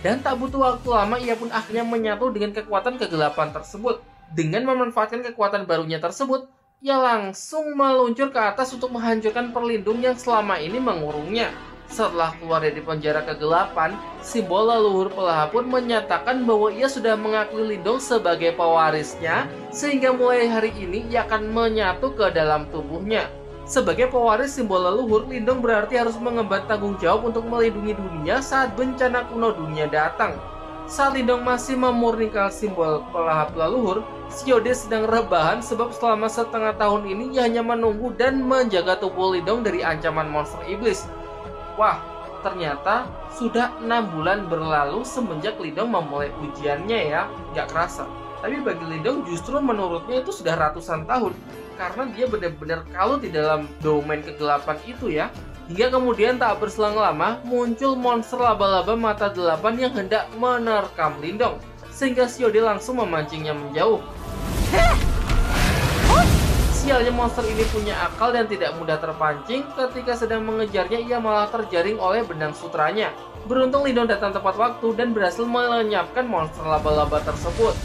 Dan tak butuh waktu lama, ia pun akhirnya menyatu dengan kekuatan kegelapan tersebut. Dengan memanfaatkan kekuatan barunya tersebut, ia langsung meluncur ke atas untuk menghancurkan perlindung yang selama ini mengurungnya. Setelah keluar dari penjara kegelapan, simbol leluhur Pelaha pun menyatakan bahwa ia sudah mengakui Lindong sebagai pewarisnya, sehingga mulai hari ini ia akan menyatu ke dalam tubuhnya. Sebagai pewaris simbol leluhur, Lindong berarti harus mengemban tanggung jawab untuk melindungi dunia saat bencana kuno dunia datang. Saat Lindong masih memurnikan simbol pelahap leluhur, Xiaode sedang rebahan sebab selama setengah tahun ini ia hanya menunggu dan menjaga tubuh Lindong dari ancaman monster iblis. Wah, ternyata sudah 6 bulan berlalu semenjak Lindong memulai ujiannya ya, gak kerasa. Tapi bagi Lindong justru menurutnya itu sudah ratusan tahun, karena dia benar-benar kalut di dalam domain kegelapan itu ya. Hingga kemudian tak berselang lama, muncul monster laba-laba mata 8 yang hendak menerkam Lindong, sehingga Xiaode langsung memancingnya menjauh. Sialnya monster ini punya akal dan tidak mudah terpancing. Ketika sedang mengejarnya, ia malah terjaring oleh benang sutranya. Beruntung Lindong datang tepat waktu dan berhasil melenyapkan monster laba-laba tersebut.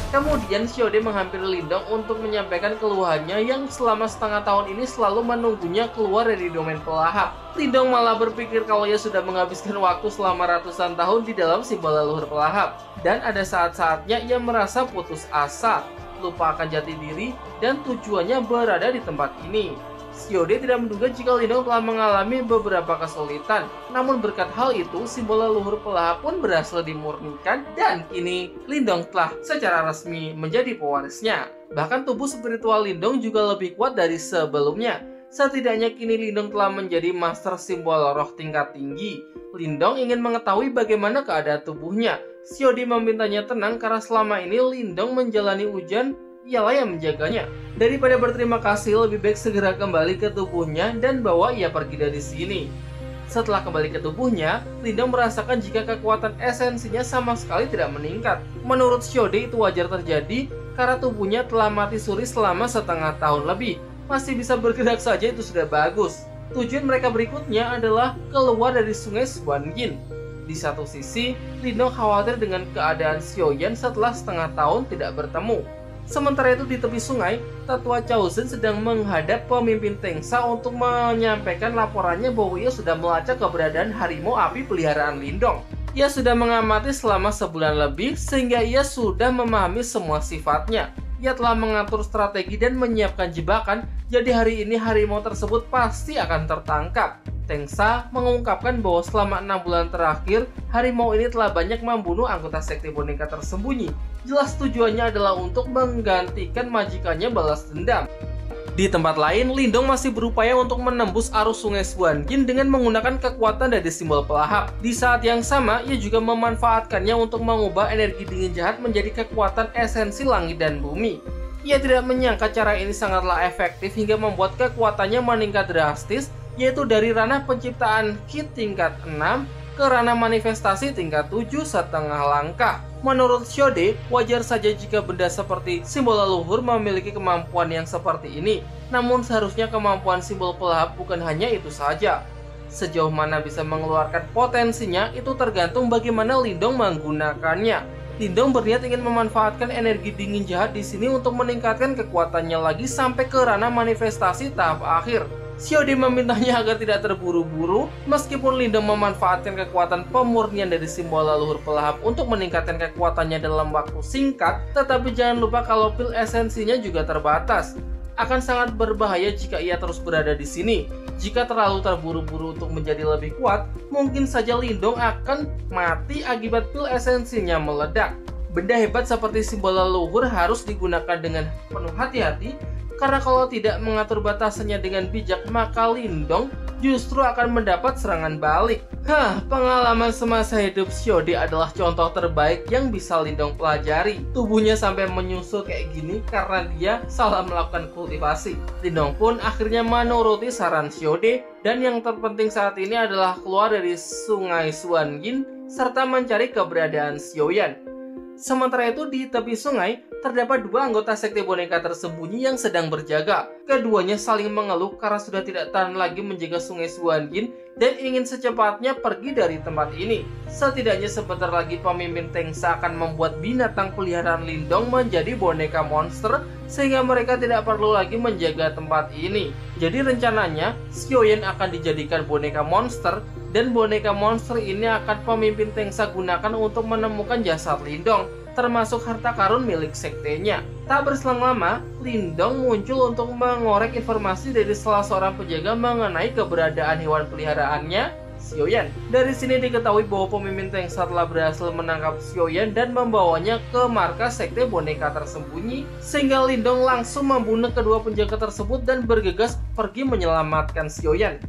Kemudian Xiaode menghampiri Lindong untuk menyampaikan keluhannya yang selama setengah tahun ini selalu menunggunya keluar dari domain pelahap. Lindong malah berpikir kalau ia sudah menghabiskan waktu selama ratusan tahun di dalam simbol leluhur pelahap. Dan ada saat-saatnya ia merasa putus asa, lupa akan jati diri, dan tujuannya berada di tempat ini. Xiaode tidak menduga jika Lindong telah mengalami beberapa kesulitan. Namun berkat hal itu, simbol leluhur Pelaha pun berhasil dimurnikan, dan kini Lindong telah secara resmi menjadi pewarisnya. Bahkan tubuh spiritual Lindong juga lebih kuat dari sebelumnya. Setidaknya kini Lindong telah menjadi master simbol roh tingkat tinggi. Lindong ingin mengetahui bagaimana keadaan tubuhnya. Xiaodi memintanya tenang karena selama ini Lindong menjalani ujian, ialah yang menjaganya. Daripada berterima kasih, lebih baik segera kembali ke tubuhnya dan bawa ia pergi dari sini. Setelah kembali ke tubuhnya, Lindong merasakan jika kekuatan esensinya sama sekali tidak meningkat. Menurut Xiaodi itu wajar terjadi karena tubuhnya telah mati suri selama setengah tahun lebih. Masih bisa bergerak saja itu sudah bagus. Tujuan mereka berikutnya adalah keluar dari sungai Xuanyin. Di satu sisi, Lindong khawatir dengan keadaan Xiaoyan setelah setengah tahun tidak bertemu. Sementara itu di tepi sungai, Tetua Cao Zhen sedang menghadap pemimpin Tengsa untuk menyampaikan laporannya bahwa ia sudah melacak keberadaan harimau api peliharaan Lindong. Ia sudah mengamati selama sebulan lebih sehingga ia sudah memahami semua sifatnya. Ia telah mengatur strategi dan menyiapkan jebakan, jadi hari ini harimau tersebut pasti akan tertangkap. Tengsa mengungkapkan bahwa selama 6 bulan terakhir, harimau ini telah banyak membunuh anggota sekte boneka tersembunyi. Jelas tujuannya adalah untuk menggantikan majikannya balas dendam. Di tempat lain, Lindong masih berupaya untuk menembus arus sungai Xuanyin dengan menggunakan kekuatan dari simbol pelahap. Di saat yang sama, ia juga memanfaatkannya untuk mengubah energi dingin jahat menjadi kekuatan esensi langit dan bumi. Ia tidak menyangka cara ini sangatlah efektif hingga membuat kekuatannya meningkat drastis, yaitu dari ranah penciptaan Qi tingkat 6 ke ranah manifestasi tingkat 7,5 langkah. Menurut Xiaodi, wajar saja jika benda seperti simbol leluhur memiliki kemampuan yang seperti ini. Namun seharusnya kemampuan simbol pelahap bukan hanya itu saja. Sejauh mana bisa mengeluarkan potensinya itu tergantung bagaimana Lindong menggunakannya. Lindong berniat ingin memanfaatkan energi dingin jahat di sini untuk meningkatkan kekuatannya lagi sampai ke ranah manifestasi tahap akhir. Xiaodi memintanya agar tidak terburu-buru, meskipun Lindong memanfaatkan kekuatan pemurnian dari simbol leluhur pelahap untuk meningkatkan kekuatannya dalam waktu singkat, tetapi jangan lupa kalau pil esensinya juga terbatas. Akan sangat berbahaya jika ia terus berada di sini. Jika terlalu terburu-buru untuk menjadi lebih kuat, mungkin saja Lindong akan mati akibat pil esensinya meledak. Benda hebat seperti simbol leluhur harus digunakan dengan penuh hati-hati, karena kalau tidak mengatur batasannya dengan bijak, maka Lindong justru akan mendapat serangan balik. Pengalaman semasa hidup Xiaodi adalah contoh terbaik yang bisa Lindong pelajari. Tubuhnya sampai menyusul kayak gini karena dia salah melakukan kultivasi. Lindong pun akhirnya menuruti saran Xiaodi, dan yang terpenting saat ini adalah keluar dari sungai Xuanyin serta mencari keberadaan Xiaoyan. Sementara itu di tepi sungai, terdapat dua anggota sekte boneka tersembunyi yang sedang berjaga. Keduanya saling mengeluh karena sudah tidak tahan lagi menjaga sungai Xuanyin dan ingin secepatnya pergi dari tempat ini. Setidaknya sebentar lagi pemimpin Tengsa akan membuat binatang peliharaan Lindong menjadi boneka monster sehingga mereka tidak perlu lagi menjaga tempat ini. Jadi rencananya, Xiaoyan akan dijadikan boneka monster dan boneka monster ini akan pemimpin Tengsa gunakan untuk menemukan jasad Lindong, termasuk harta karun milik sektenya. Tak berselang lama, Lindong muncul untuk mengorek informasi dari salah seorang penjaga mengenai keberadaan hewan peliharaannya, Xiaoyan. Dari sini diketahui bahwa pemimpin Tengsa telah berhasil menangkap Xiaoyan dan membawanya ke markas sekte boneka tersembunyi, sehingga Lindong langsung membunuh kedua penjaga tersebut dan bergegas pergi menyelamatkan Xiaoyan.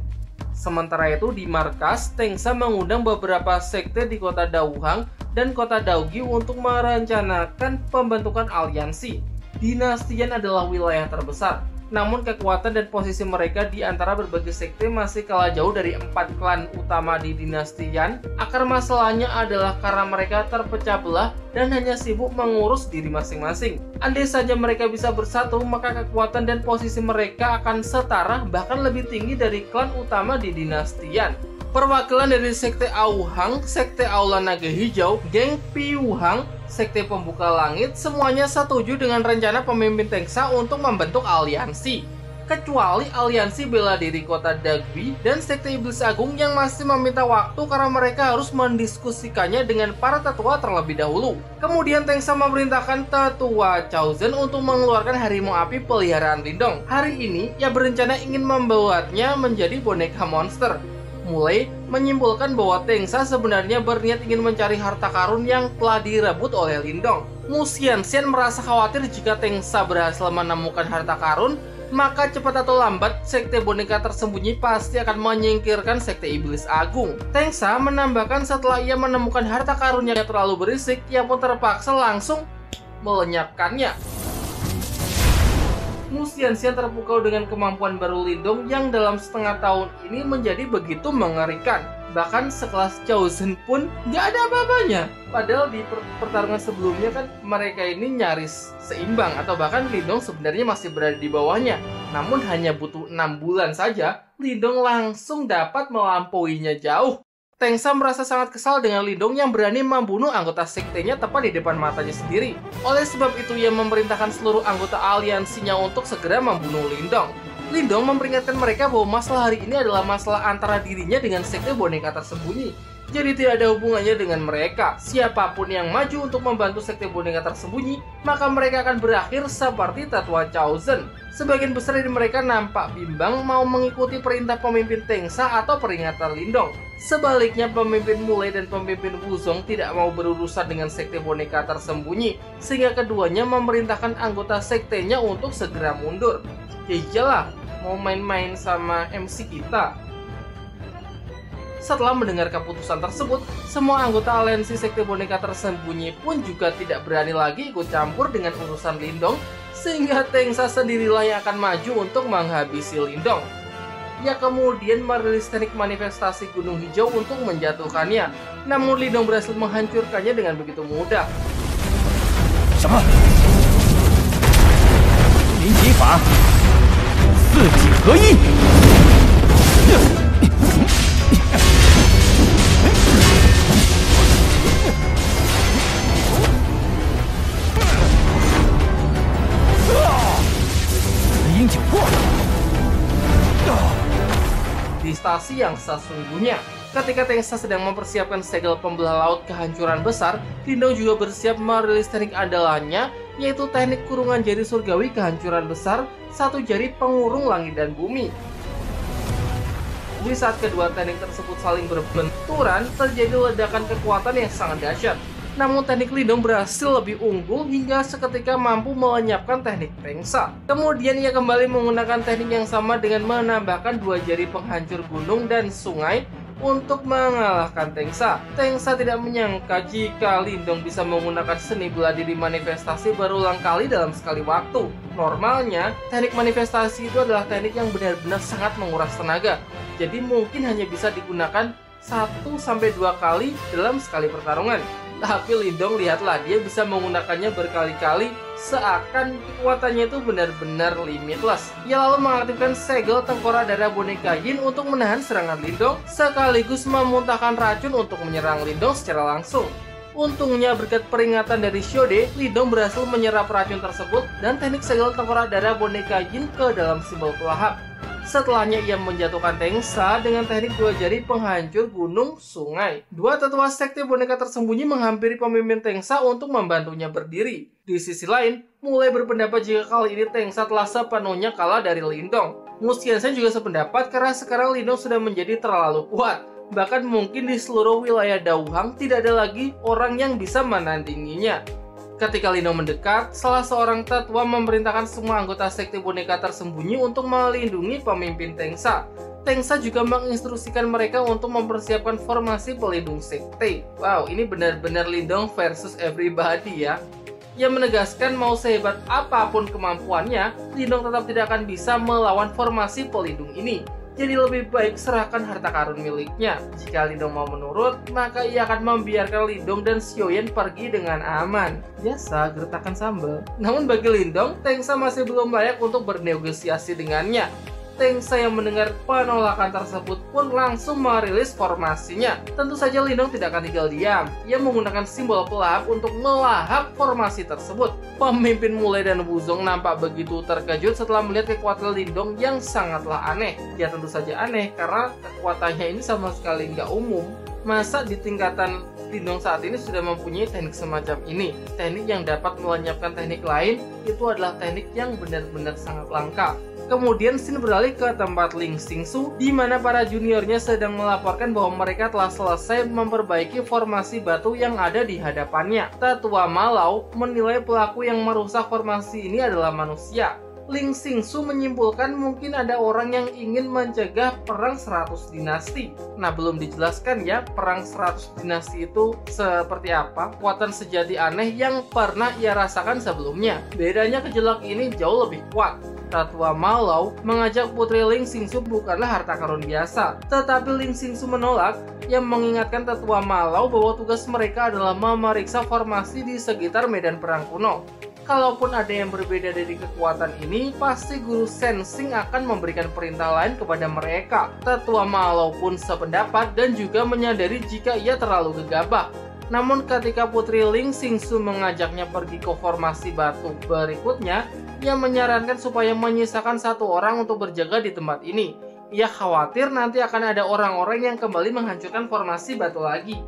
Sementara itu di markas, Tengsa mengundang beberapa sekte di kota Daohang dan kota Daogi untuk merencanakan pembentukan aliansi. Dinastian adalah wilayah terbesar, namun kekuatan dan posisi mereka di antara berbagai sekte masih kalah jauh dari 4 klan utama di Dinastian. Akar masalahnya adalah karena mereka terpecah belah dan hanya sibuk mengurus diri masing-masing. Andai saja mereka bisa bersatu, maka kekuatan dan posisi mereka akan setara bahkan lebih tinggi dari klan utama di Dinastian. Perwakilan dari sekte Aohang, sekte Aula Naga Hijau, geng Piuhang, sekte Pembuka Langit, semuanya setuju dengan rencana pemimpin Tengsa untuk membentuk aliansi. Kecuali aliansi bela diri kota Dagwi dan sekte Iblis Agung yang masih meminta waktu karena mereka harus mendiskusikannya dengan para tetua terlebih dahulu. Kemudian Tengsa memerintahkan Tetua Cao Zhen untuk mengeluarkan harimau api peliharaan Lindong. Hari ini ia berencana ingin membuatnya menjadi boneka monster. Mulai menyimpulkan bahwa Tengsa sebenarnya berniat ingin mencari harta karun yang telah direbut oleh Lindong. Mu Xianxian merasa khawatir jika Tengsa berhasil menemukan harta karun, maka cepat atau lambat sekte boneka tersembunyi pasti akan menyingkirkan sekte iblis agung. Tengsa menambahkan setelah ia menemukan harta karunnya yang terlalu berisik, ia pun terpaksa langsung melenyapkannya. Mu Xianxian terpukau dengan kemampuan baru Lindong yang dalam setengah tahun ini menjadi begitu mengerikan. Bahkan sekelas Cao Zhen pun gak ada apa-apanya. Padahal di pertarungan sebelumnya kan mereka ini nyaris seimbang, atau bahkan Lindong sebenarnya masih berada di bawahnya. Namun hanya butuh 6 bulan saja, Lindong langsung dapat melampauinya jauh. Tengsa merasa sangat kesal dengan Lindong yang berani membunuh anggota sektenya tepat di depan matanya sendiri. Oleh sebab itu ia memerintahkan seluruh anggota aliansinya untuk segera membunuh Lindong. Lindong memperingatkan mereka bahwa masalah hari ini adalah masalah antara dirinya dengan sekte boneka tersembunyi. Jadi tidak ada hubungannya dengan mereka. Siapapun yang maju untuk membantu sekte boneka tersembunyi, maka mereka akan berakhir seperti tetua Cao Zhen. Sebagian besar dari mereka nampak bimbang mau mengikuti perintah pemimpin Tengsa atau peringatan Lindong. Sebaliknya pemimpin Mulai dan pemimpin Wuzong tidak mau berurusan dengan sekte boneka tersembunyi, sehingga keduanya memerintahkan anggota sektenya untuk segera mundur. Ya iyalah, mau main-main sama MC kita. Setelah mendengar keputusan tersebut, semua anggota aliansi sekte boneka tersembunyi pun juga tidak berani lagi ikut campur dengan urusan Lindong, sehingga Tengsa sendirilah yang akan maju untuk menghabisi Lindong. Ia kemudian merilis teknik manifestasi gunung hijau untuk menjatuhkannya, namun Lindong berhasil menghancurkannya dengan begitu mudah. Apa? 灵极法，四己合一。鹰九破。 Di stasi yang sesungguhnya, ketika Tengsa sedang mempersiapkan segel pembelah laut kehancuran besar, Lindong juga bersiap merilis teknik andalannya, yaitu teknik kurungan jari surgawi kehancuran besar, satu jari pengurung langit dan bumi. Di saat kedua teknik tersebut saling berbenturan, terjadi ledakan kekuatan yang sangat dahsyat. Namun teknik Lindong berhasil lebih unggul hingga seketika mampu melenyapkan teknik Tengsa. Kemudian ia kembali menggunakan teknik yang sama dengan menambahkan dua jari penghancur gunung dan sungai untuk mengalahkan Tengsa. Tengsa tidak menyangka jika Lindong bisa menggunakan seni bela diri manifestasi berulang kali dalam sekali waktu. Normalnya, teknik manifestasi itu adalah teknik yang benar-benar sangat menguras tenaga. Jadi mungkin hanya bisa digunakan 1-2 kali dalam sekali pertarungan. Tapi Lindong, lihatlah, dia bisa menggunakannya berkali-kali, seakan kekuatannya itu benar-benar limitless. Ia lalu mengaktifkan segel tengkorak darah boneka Yin untuk menahan serangan Lindong, sekaligus memuntahkan racun untuk menyerang Lindong secara langsung. Untungnya berkat peringatan dari Shode, Lindong berhasil menyerap racun tersebut dan teknik segel tengkorak darah boneka Yin ke dalam simbol pelahap. Setelahnya ia menjatuhkan Tengsa dengan teknik dua jari penghancur gunung sungai. Dua tetua sekte boneka tersembunyi menghampiri pemimpin Tengsa untuk membantunya berdiri. Di sisi lain, Mulai berpendapat jika kali ini Tengsa telah sepenuhnya kalah dari Lindong. Mu Xianxian juga sependapat karena sekarang Lindong sudah menjadi terlalu kuat. Bahkan mungkin di seluruh wilayah Dauhang tidak ada lagi orang yang bisa menandinginya. Ketika Lindong mendekat, salah seorang tetua memerintahkan semua anggota sekte boneka tersembunyi untuk melindungi pemimpin Tengsa. Tengsa juga menginstruksikan mereka untuk mempersiapkan formasi pelindung sekte. Wow, ini benar-benar Lindong versus everybody ya. Ia menegaskan mau sehebat apapun kemampuannya, Lindong tetap tidak akan bisa melawan formasi pelindung ini. Jadi lebih baik serahkan harta karun miliknya. Jika Lindong mau menurut, maka ia akan membiarkan Lindong dan Xiaoyan pergi dengan aman. Biasa, gertakan sambal. Namun bagi Lindong, Tengsa masih belum layak untuk bernegosiasi dengannya. Tengsa yang mendengar penolakan tersebut pun langsung merilis formasinya. Tentu saja Lindong tidak akan tinggal diam. Ia menggunakan simbol pelahap untuk melahap formasi tersebut. Pemimpin Mulai dan Wuzong nampak begitu terkejut setelah melihat kekuatan Lindong yang sangatlah aneh. Ya tentu saja aneh karena kekuatannya ini sama sekali nggak umum. Masa di tingkatan Lindong saat ini sudah mempunyai teknik semacam ini? Teknik yang dapat melenyapkan teknik lain itu adalah teknik yang benar-benar sangat langka. Kemudian scene beralih ke tempat Ling Xingsu, di mana para juniornya sedang melaporkan bahwa mereka telah selesai memperbaiki formasi batu yang ada di hadapannya. Tetua Malau menilai pelaku yang merusak formasi ini adalah manusia. Ling Xingsu menyimpulkan mungkin ada orang yang ingin mencegah perang 100 dinasti. Nah, belum dijelaskan ya perang 100 dinasti itu seperti apa, kekuatan sejati aneh yang pernah ia rasakan sebelumnya. Bedanya gejolak ini jauh lebih kuat. Tetua Malau mengajak putri Ling Xingsu bukanlah harta karun biasa, tetapi Ling Xingsu menolak. Yang mengingatkan Tetua Malau bahwa tugas mereka adalah memeriksa formasi di sekitar medan perang kuno. Kalaupun ada yang berbeda dari kekuatan ini, pasti guru Sensing akan memberikan perintah lain kepada mereka. Tetua Malau pun sependapat dan juga menyadari jika ia terlalu gegabah. Namun ketika putri Ling Xingsu mengajaknya pergi ke formasi batu berikutnya, ia menyarankan supaya menyisakan satu orang untuk berjaga di tempat ini. Ia khawatir nanti akan ada orang-orang yang kembali menghancurkan formasi batu lagi.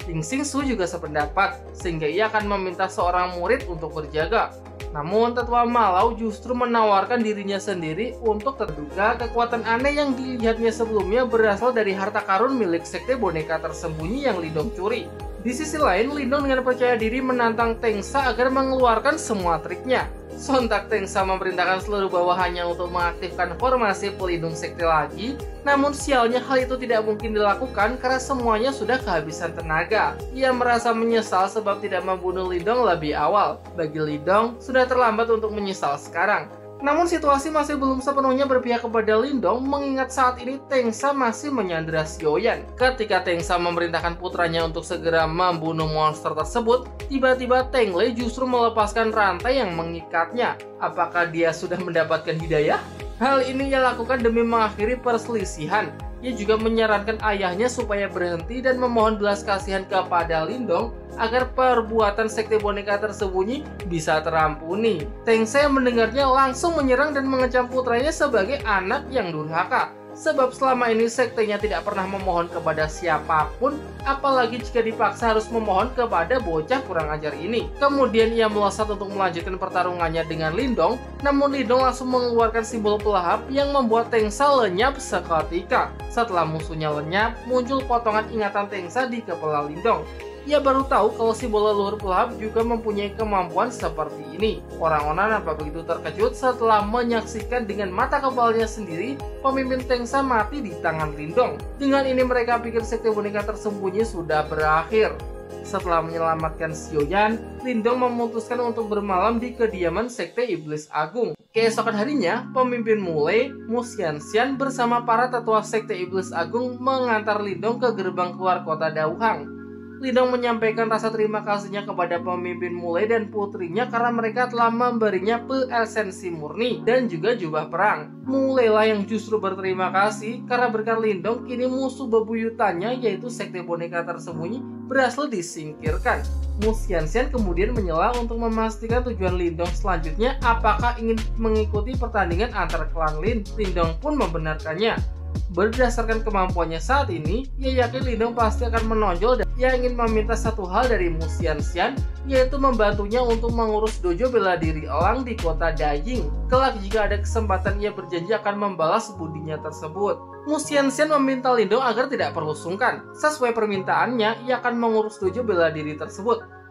Ling Xingsu juga sependapat, sehingga ia akan meminta seorang murid untuk berjaga. Namun Tetua Malau justru menawarkan dirinya sendiri untuk terduga kekuatan aneh yang dilihatnya sebelumnya berasal dari harta karun milik sekte boneka tersembunyi yang Lindong curi. Di sisi lain, Lindong dengan percaya diri menantang Tengsa agar mengeluarkan semua triknya. Sontak Tengsa memerintahkan seluruh bawahannya untuk mengaktifkan formasi pelindung sekte lagi. Namun sialnya hal itu tidak mungkin dilakukan karena semuanya sudah kehabisan tenaga. Ia merasa menyesal sebab tidak membunuh Lindong lebih awal. Bagi Lindong, sudah terlambat untuk menyesal sekarang. Namun situasi masih belum sepenuhnya berpihak kepada Lindong, mengingat saat ini Tengsa masih menyandera Xiaoyan. Ketika Tengsa memerintahkan putranya untuk segera membunuh monster tersebut, tiba-tiba Teng Lei justru melepaskan rantai yang mengikatnya. Apakah dia sudah mendapatkan hidayah? Hal ini ia lakukan demi mengakhiri perselisihan. Ia juga menyarankan ayahnya supaya berhenti dan memohon belas kasihan kepada Lindong agar perbuatan sekte boneka tersembunyi bisa terampuni. Tengsa yang mendengarnya langsung menyerang dan mengecam putranya sebagai anak yang durhaka. Sebab selama ini sektenya tidak pernah memohon kepada siapapun, apalagi jika dipaksa harus memohon kepada bocah kurang ajar ini. Kemudian ia melesat untuk melanjutkan pertarungannya dengan Lindong, namun Lindong langsung mengeluarkan simbol pelahap yang membuat Tengsa lenyap seketika. Setelah musuhnya lenyap, muncul potongan ingatan Tengsa di kepala Lindong. Ia baru tahu kalau simbol leluhur pelahap juga mempunyai kemampuan seperti ini. Orang-orang nampak begitu terkejut setelah menyaksikan dengan mata kepalanya sendiri pemimpin Tengsa mati di tangan Lindong. Dengan ini mereka pikir sekte boneka tersembunyi sudah berakhir. Setelah menyelamatkan Xiaoyan, Lindong memutuskan untuk bermalam di kediaman sekte iblis agung. Keesokan harinya, pemimpin Mulei, Mu Xianxian bersama para tetua sekte iblis agung mengantar Lindong ke gerbang keluar kota Dauhang. Lindong menyampaikan rasa terima kasihnya kepada pemimpin Mulei dan putrinya karena mereka telah memberinya esensi murni dan juga jubah perang. Mulei lah yang justru berterima kasih karena berkat Lindong kini musuh bebuyutannya yaitu sekte boneka tersembunyi berhasil disingkirkan. Mu Xianxian kemudian menyela untuk memastikan tujuan Lindong selanjutnya apakah ingin mengikuti pertandingan antar klan Lin. Lindong pun membenarkannya. Berdasarkan kemampuannya saat ini, ia yakin Lindong pasti akan menonjol dan ia ingin meminta satu hal dari Mu Xianxian, yaitu membantunya untuk mengurus dojo bela diri elang di kota Daying. Kelak jika ada kesempatan ia berjanji akan membalas budinya tersebut. Mu Xianxian meminta Lindong agar tidak perlu sungkan. Sesuai permintaannya, ia akan mengurus dojo bela diri tersebut.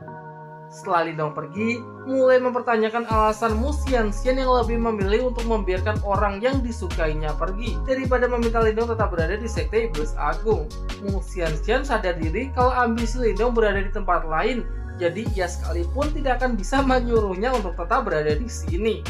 Setelah Lindong pergi, mulai mempertanyakan alasan Mu Xianxian yang lebih memilih untuk membiarkan orang yang disukainya pergi daripada meminta Lindong tetap berada di sekte iblis agung. Mu Xianxian sadar diri kalau ambisi Lindong berada di tempat lain, jadi ia sekalipun tidak akan bisa menyuruhnya untuk tetap berada di sini.